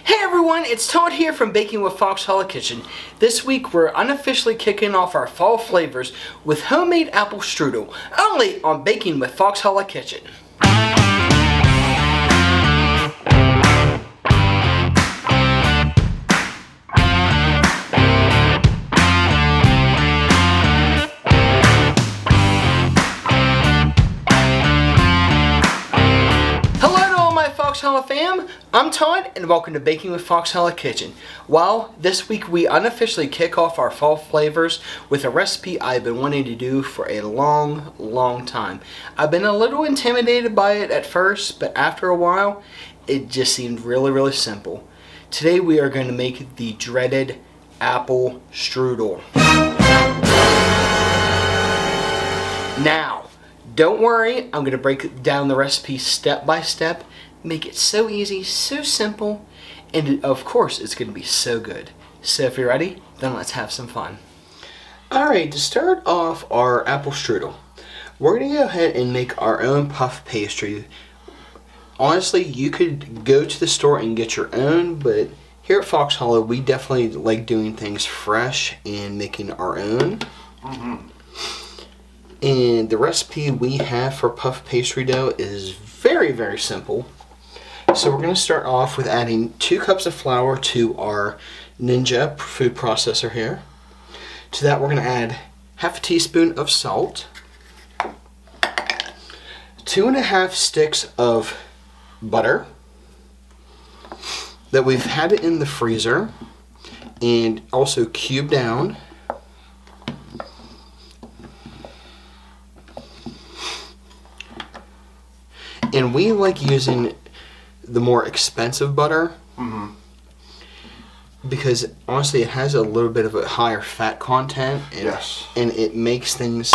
Hey everyone, it's Todd here from Baking with Fox Hallow Kitchen. This week we're unofficially kicking off our fall flavors with homemade apple strudel, only on Baking with Fox Hallow Kitchen. Fox Hallow Fam, I'm Todd and welcome to Baking with Fox Hallow Kitchen. Well, this week we unofficially kick off our fall flavors with a recipe I've been wanting to do for a long time. I've been a little intimidated by it at first, but after a while, it just seemed really simple. Today we are going to make the dreaded apple strudel. Now, don't worry, I'm going to break down the recipe step by step. Make it so easy, so simple, and of course it's going to be so good. So if you're ready, then let's have some fun. Alright, to start off our apple strudel, we're going to go ahead and make our own puff pastry. Honestly, you could go to the store and get your own, but here at Fox Hallow, we definitely like doing things fresh and making our own. And the recipe we have for puff pastry dough is very simple. So we're going to start off with adding 2 cups of flour to our Ninja food processor here. To that we're going to add half a teaspoon of salt, 2.5 sticks of butter that we've had it in the freezer and also cubed down. And we like using the more expensive butter because honestly it has a little bit of a higher fat content and it makes things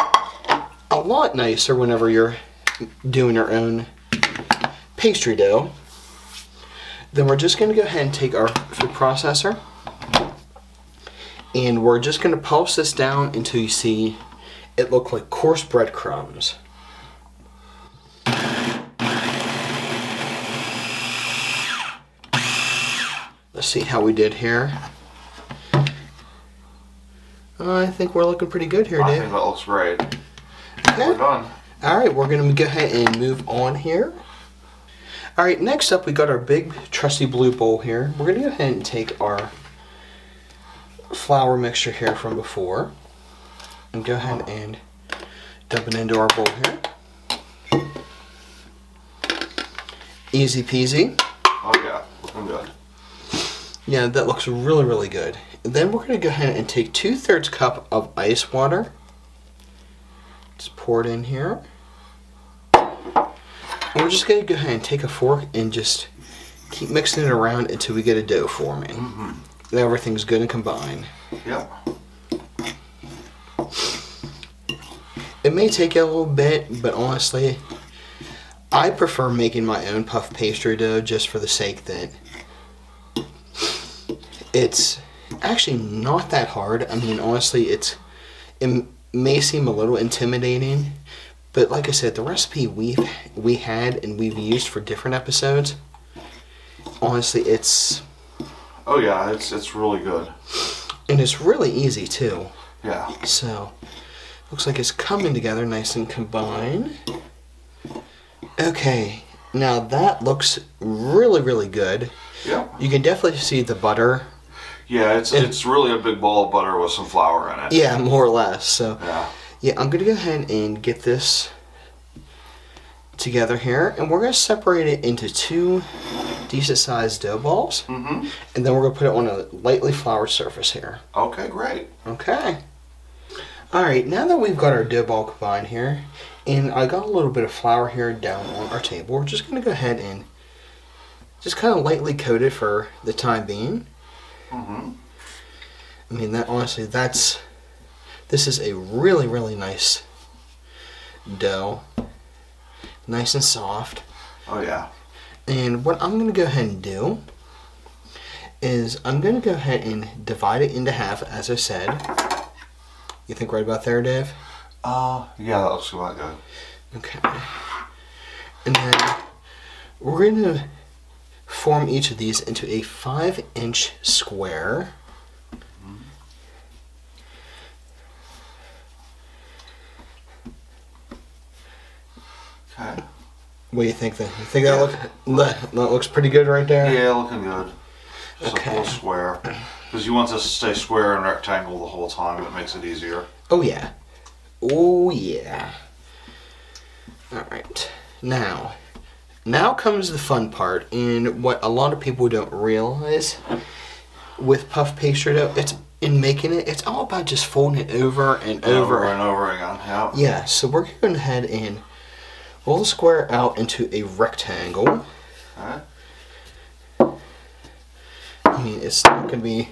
a lot nicer whenever you're doing your own pastry dough. Then we're just going to go ahead and take our food processor and we're just going to pulse this down until you see it look like coarse breadcrumbs. Let's see how we did here. I think we're looking pretty good here, Dave. I think that looks great. Okay. We're done. Alright, we're going to go ahead and move on here. Alright, next up we got our big trusty blue bowl here. We're going to go ahead and take our flour mixture here from before and go ahead and dump it into our bowl here. Easy peasy. Oh yeah, looking good. Yeah, that looks really good. And then we're going to go ahead and take 2/3 cup of ice water. Just pour it in here. And we're just going to go ahead and take a fork and just keep mixing it around until we get a dough forming. And everything's good and combined. Yep. It may take you a little bit, but honestly, I prefer making my own puff pastry dough just for the sake that it's actually not that hard. I mean, honestly, it may seem a little intimidating, but like I said, the recipe we had and we've used for different episodes, honestly, it's... Oh yeah, it's really good. And it's really easy too. Yeah. So, looks like it's coming together nice and combined. Okay, now that looks really good. Yeah. You can definitely see the butter. Yeah, it's really a big ball of butter with some flour in it. Yeah, more or less. So yeah, I'm gonna go ahead and get this together here, and we're gonna separate it into 2 decent sized dough balls, and then we're gonna put it on a lightly floured surface here. Okay, great. Okay. All right, now that we've got our dough ball combined here, and I got a little bit of flour here down on our table, we're just gonna go ahead and just kind of lightly coat it for the time being. I mean, that honestly, this is a really nice dough, nice and soft. Oh yeah. And what I'm going to go ahead and do is I'm going to go ahead and divide it into half, as I said. You think right about there, Dave? Yeah, that looks about good. Okay. And then we're going to form each of these into a 5-inch square. Okay. What do you think then? You think that looks pretty good right there? Yeah, looking good. Just Okay. a full square. Because you want this to stay square and rectangle the whole time. It makes it easier. Oh yeah. Oh yeah. Alright. Now comes the fun part, and what a lot of people don't realize with puff pastry dough, it's all about just folding it over and over. Over and over again, yeah. Yeah, so we're going ahead and roll the square out into a rectangle. Okay. I mean, it's not going to be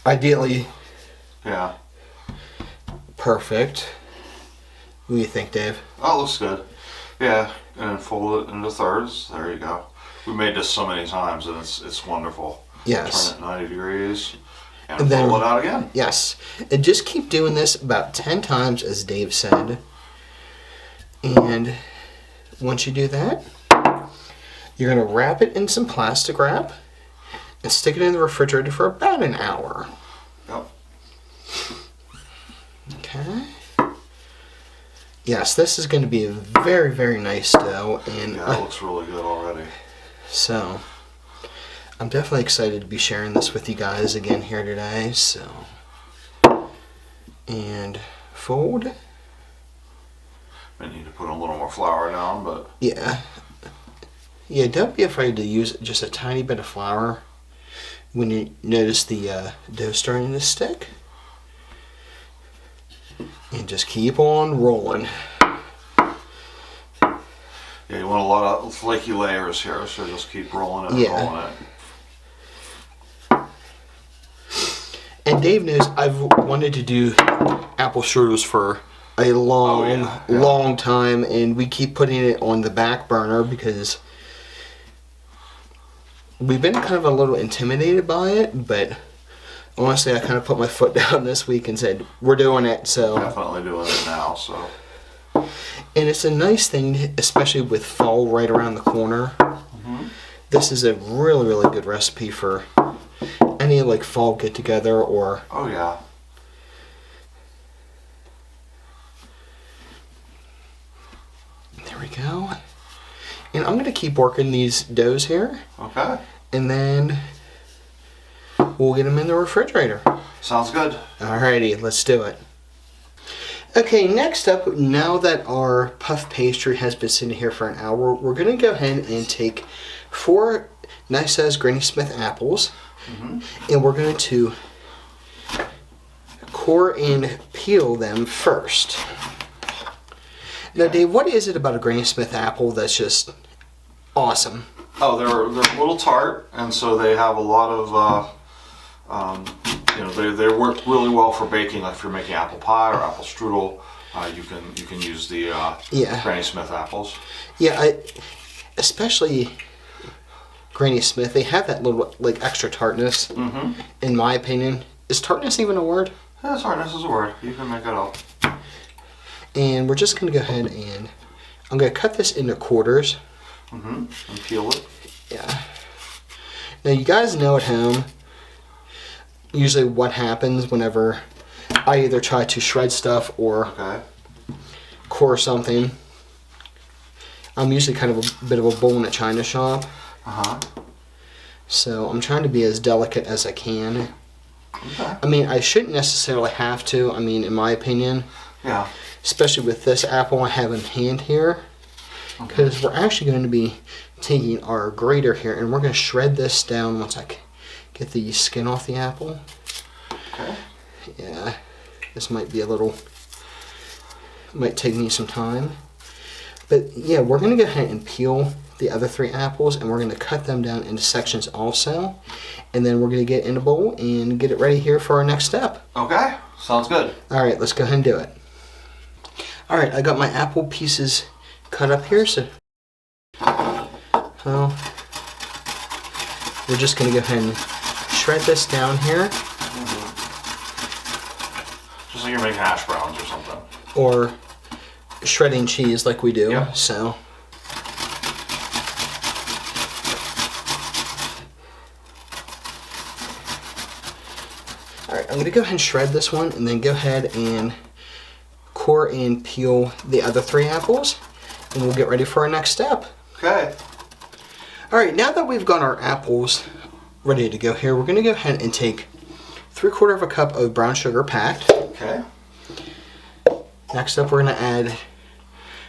ideally Yeah. perfect. What do you think, Dave? Oh, it looks good. Yeah, and then fold it into thirds. There you go. We made this so many times, and it's wonderful. Yes. Turn it 90 degrees, and then, fold it out again. Yes. And just keep doing this about 10 times, as Dave said. And once you do that, you're going to wrap it in some plastic wrap and stick it in the refrigerator for about an hour. Yep. Okay. Yes, this is going to be a very, very nice dough. And Yeah, it looks really good already. so, I'm definitely excited to be sharing this with you guys again here today. So, and fold. I need to put a little more flour down, but Yeah. Yeah, don't be afraid to use just a tiny bit of flour when you notice the dough starting to stick. And just keep on rolling. yeah, you want a lot of flaky layers here, so just keep rolling it and Yeah. rolling it. And Dave knows I've wanted to do apple strudels for a long, long time, and we keep putting it on the back burner because we've been kind of a little intimidated by it, but honestly, I kind of put my foot down this week and said, we're doing it, so. Definitely doing it now, so. And it's a nice thing, especially with fall right around the corner. Mm-hmm. This is a really, really good recipe for any like fall get together or. Oh yeah. There we go. And I'm going to keep working these doughs here. Okay. And then we'll get them in the refrigerator. Sounds good. Alrighty, let's do it. Okay, next up, now that our puff pastry has been sitting here for an hour, we're going to go ahead and take 4 nice sized Granny Smith apples, and we're going to core and peel them first. Now, Dave, what is it about a Granny Smith apple that's just awesome? Oh, they're a little tart, and so they have a lot of, they work really well for baking. Like if you're making apple pie or apple strudel, you can use the Granny Smith apples. Yeah, especially Granny Smith. They have that little like extra tartness. In my opinion, is tartness even a word? Yeah, tartness is a word. You can make it up. And we're just going to go ahead and I'm going to cut this into quarters. And peel it. Yeah. Now you guys know at home usually what happens whenever I either try to shred stuff or core something. I'm usually kind of a bit of a bull in a china shop. So I'm trying to be as delicate as I can. I mean, I shouldn't necessarily have to, I mean, in my opinion. Yeah. Especially with this apple I have in hand here. Because we're actually going to be taking our grater here and we're going to shred this down once I get the skin off the apple. Okay. Yeah, this might be might take me some time. But yeah, we're going to go ahead and peel the other 3 apples and we're going to cut them down into sections also. And then we're going to get in a bowl and get it ready here for our next step. Okay, sounds good. Alright, let's go ahead and do it. Alright, I got my apple pieces cut up here, so we're just going to go ahead and shred this down here. Just like you're making hash browns or something. Or shredding cheese like we do. Yep. So All right, I'm gonna go ahead and shred this one and then go ahead and core and peel the other 3 apples, and we'll get ready for our next step. Okay. All right, now that we've got our apples ready to go here, we're gonna go ahead and take 3/4 cup of brown sugar packed. Okay. Next up, we're gonna add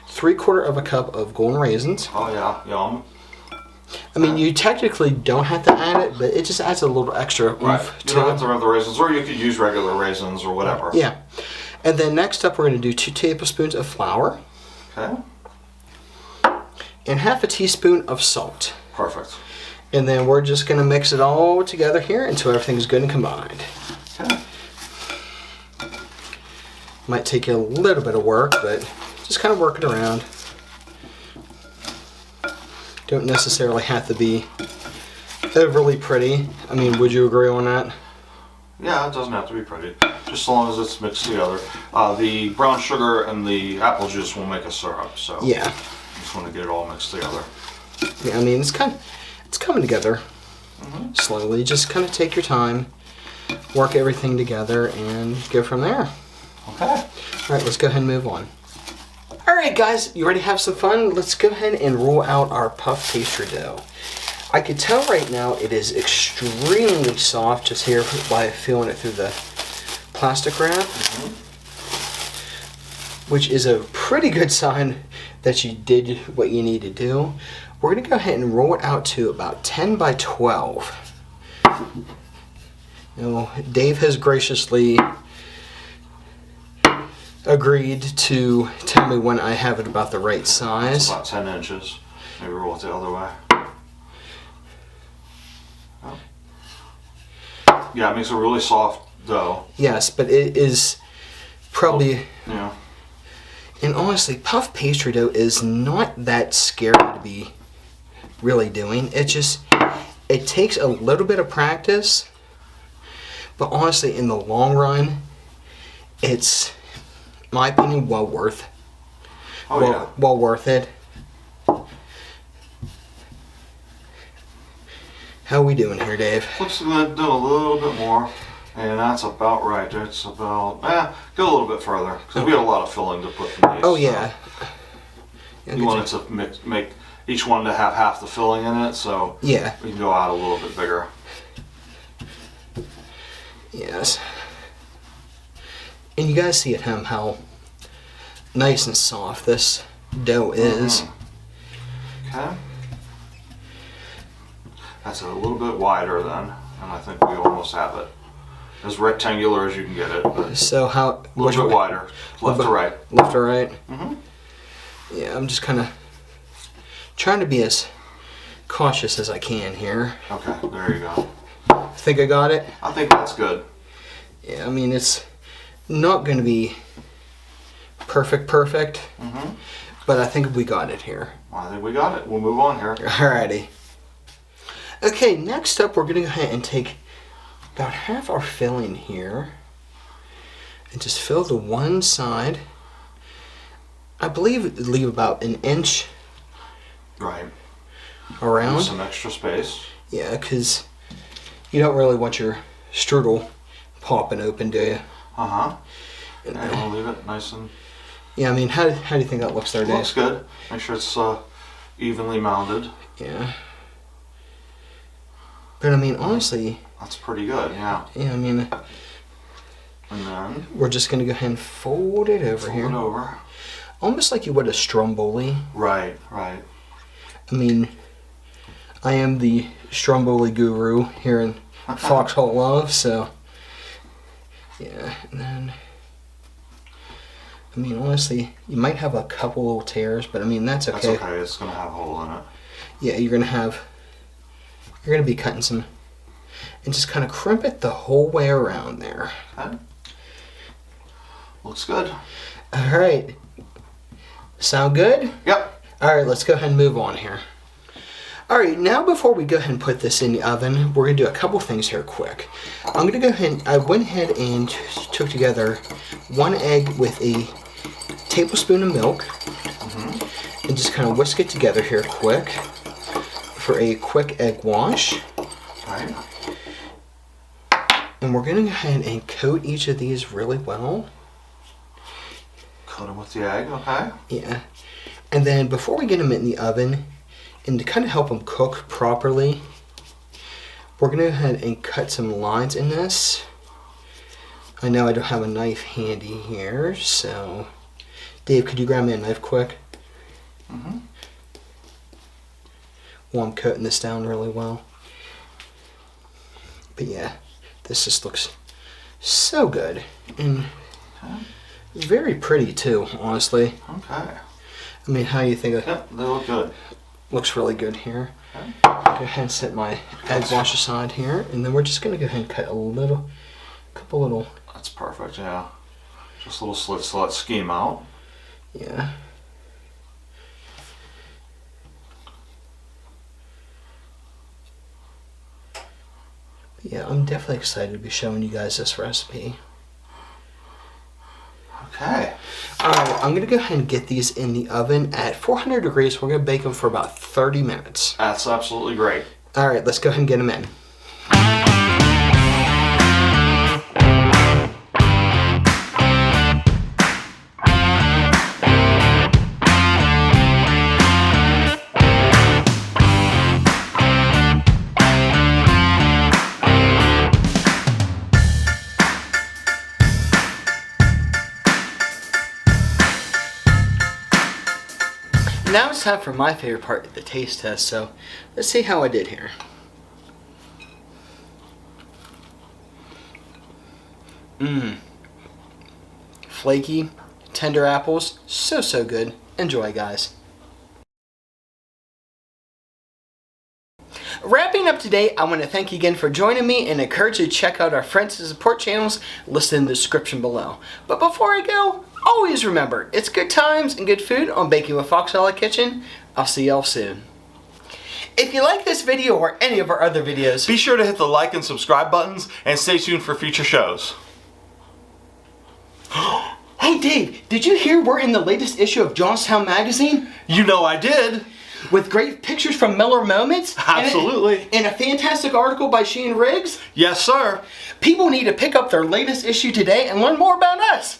3/4 cup of golden raisins. Oh yeah, yum. I mean, you technically don't have to add it, but it just adds a little extra oomph Right. You to don't it. have to have the raisins, or you could use regular raisins or whatever. Yeah. And then next up, we're gonna do 2 tablespoons of flour Okay. and 1/2 teaspoon of salt. Perfect. And then we're just gonna mix it all together here until everything's good and combined. Okay. Might take you a little bit of work, but just kind of work it around. Don't necessarily have to be overly pretty. I mean, would you agree on that? Yeah, it doesn't have to be pretty, just as long as it's mixed together. The brown sugar and the apple juice will make a syrup, so Yeah. just want to get it all mixed together. Yeah, I mean, it's coming together slowly. Just kind of take your time, work everything together, and go from there. Okay. All right, let's go ahead and move on. All right, guys, you ready to have some fun? Let's go ahead and roll out our puff pastry dough. I can tell right now it is extremely soft just here by feeling it through the plastic wrap, which is a pretty good sign that you did what you need to do. We're gonna go ahead and roll it out to about 10 by 12. Now, Dave has graciously agreed to tell me when I have it about the right size. About 10 inches. Maybe roll it the other way. Oh. Yeah, it makes a really soft dough. Yes, but it is probably, Yeah. and honestly, puff pastry dough is not that scary to be really doing. It takes a little bit of practice, but honestly, in the long run, it's, in my opinion, well worth it. How are we doing here, Dave? Looks good. Do a little bit more, and that's about right. It's about go a little bit further because we had a lot of filling to put in these. Oh yeah. You want it to make each one to have half the filling in it, so Yeah. we can go out a little bit bigger. Yes. And you guys see at home how nice and soft this dough is. Okay. That's a little bit wider then, and I think we almost have it. As rectangular as you can get it, but So how? a little bit wider, left to right. Left to right. Mm-hmm. Yeah, I'm just kind of trying to be as cautious as I can here. Okay, there you go. Think I got it? I think that's good. Yeah, I mean, it's not going to be perfect, but I think we got it here. I think we got it. We'll move on here. Alrighty. Okay, next up we're going to go ahead and take about half our filling here and just fill the one side. I believe leave about an inch Right. around. Leave some extra space. Yeah, because you don't really want your strudel popping open, do you? Uh-huh. And we'll leave it nice and... Yeah, I mean, how do you think that looks there, Dave? Looks good. Make sure it's evenly mounded. Yeah. But I mean, honestly... That's pretty good, yeah. Yeah, I mean... And then... We're just going to go ahead and fold it over here. Fold it over. Almost like you would a stromboli. Right, right. I mean, I am the stromboli guru here in Fox Hallow, so... Yeah, and then... I mean, honestly, you might have a couple little tears, but I mean, that's okay. That's okay. It's going to have a hole in it. Yeah, you're going to be cutting some, and just kind of crimp it the whole way around there. Okay. Looks good. All right. Sound good? Yep. All right, let's go ahead and move on here. All right, now before we go ahead and put this in the oven, we're going to do a couple things here quick. I'm going to go ahead and, I went ahead and took together 1 egg with a tablespoon of milk, and just kind of whisk it together here quick for a quick egg wash. Right. And we're going to go ahead and coat each of these really well. Coat them with the egg, okay? Yeah. And then before we get them in the oven, and to kind of help them cook properly, we're going to go ahead and cut some lines in this. I know I don't have a knife handy here, so Dave, could you grab me a knife quick? Mm-hmm. While I'm coating this down really well. But yeah, this just looks so good and very pretty too, honestly. Okay. I mean, how do you think? Yep, they look good. Looks really good here. Okay. Go ahead and set my egg wash aside here, and then we're just gonna go ahead and cut a couple little. That's perfect. Yeah. Just little slits to let steam out. Yeah. Yeah, I'm definitely excited to be showing you guys this recipe. Okay. Alright, I'm going to go ahead and get these in the oven at 400 degrees. We're going to bake them for about 30 minutes. That's absolutely great. Alright, let's go ahead and get them in. Now it's time for my favorite part, the taste test. So let's see how I did here. Flaky, tender apples, so good. Enjoy, guys. Wrapping up today, I want to thank you again for joining me and encourage you to check out our friends and support channels listed in the description below. But before I go, always remember, it's good times and good food on Baking with Fox Hallow Kitchen. I'll see y'all soon. If you like this video or any of our other videos, be sure to hit the like and subscribe buttons and stay tuned for future shows. Hey Dave, did you hear we're in the latest issue of Johnstown Magazine? You know I did. With great pictures from Miller Moments. Absolutely. And a fantastic article by Shane Riggs. Yes, sir. People need to pick up their latest issue today and learn more about us.